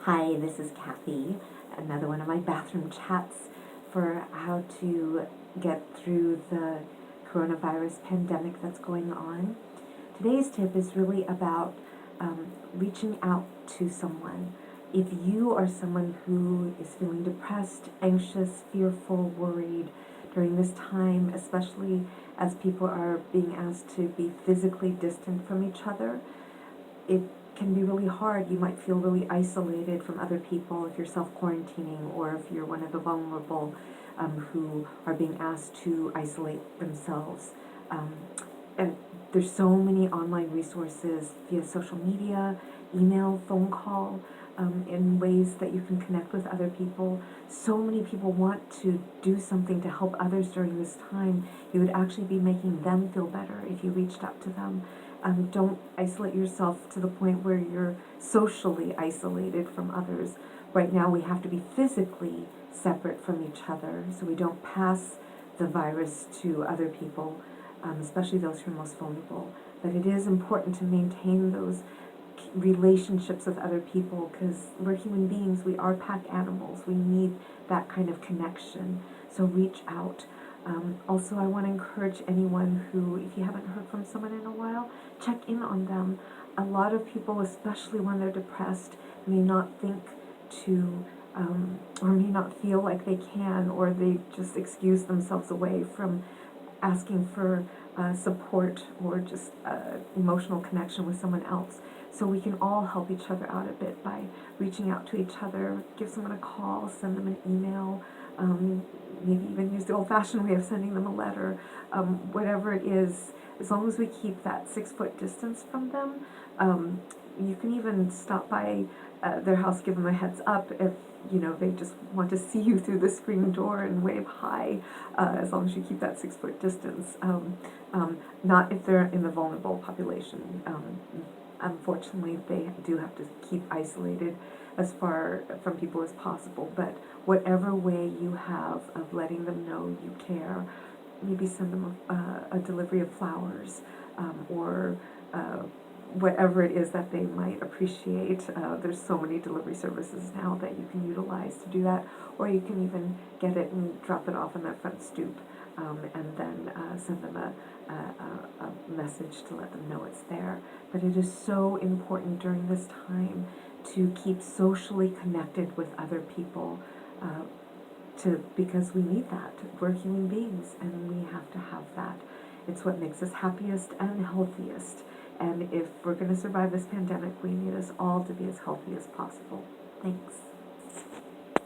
Hi, this is Kathy, another one of my bathroom chats for how to get through the coronavirus pandemic that's going on. Today's tip is really about reaching out to someone. If you are someone who is feeling depressed, anxious, fearful, worried during this time, especially as people are being asked to be physically distant from each other, it can be really hard. You might feel really isolated from other people if you're self-quarantining, or if you're one of the vulnerable who are being asked to isolate themselves. Um, and there's so many online resources via social media, email, phone call, in ways that you can connect with other people. So many people want to do something to help others during this time. You would actually be making them feel better if you reached out to them. Don't isolate yourself to the point where you're socially isolated from others. Right now, we have to be physically separate from each other so we don't pass the virus to other people, especially those who are most vulnerable. But it is important to maintain those relationships with other people because we're human beings, we are pack animals, we need that kind of connection. So reach out. Also, I want to encourage anyone who, if you haven't heard from someone in a while, check in on them. A lot of people, especially when they're depressed, may not think to, or may not feel like they can, or they just excuse themselves away from asking for support or just emotional connection with someone else. So we can all help each other out a bit by reaching out to each other, give someone a call, send them an email, maybe even use the old-fashioned way of sending them a letter, whatever it is, as long as we keep that 6 foot distance from them. You can even stop by their house, give them a heads up if they just want to see you through the screen door and wave hi, as long as you keep that 6 foot distance. Not if they're in the vulnerable population. Unfortunately, they do have to keep isolated as far from people as possible. But whatever way you have of letting them know you care, maybe send them a delivery of flowers, or whatever it is that they might appreciate. There's so many delivery services now that you can utilize to do that, or you can even get it and drop it off on their front stoop, and then send them a message to let them know it's there. But it is so important during this time to keep socially connected with other people, because we need that. We're human beings and we have to have that. It's what makes us happiest and healthiest. And if we're going to survive this pandemic, we need us all to be as healthy as possible.